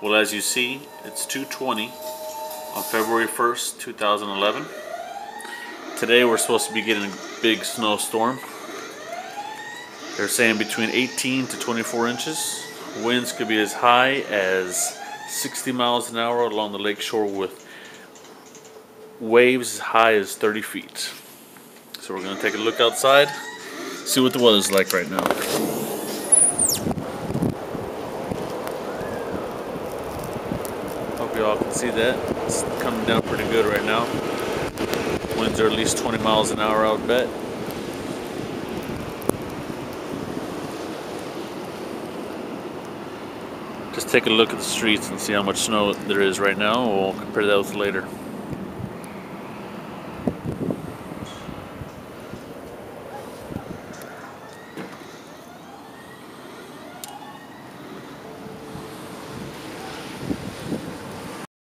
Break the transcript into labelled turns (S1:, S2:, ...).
S1: Well, as you see, it's 2:20 on February 1st, 2011. Today we're supposed to be getting a big snowstorm. They're saying between 18 to 24 inches. Winds could be as high as 60 miles an hour along the lakeshore with waves as high as 30 feet. So we're going to take a look outside, see what the weather's like right now. Hope you all can see that. It's coming down pretty good right now. Winds are at least 20 miles an hour, I would bet. Just take a look at the streets and see how much snow there is right now. We'll compare that with later.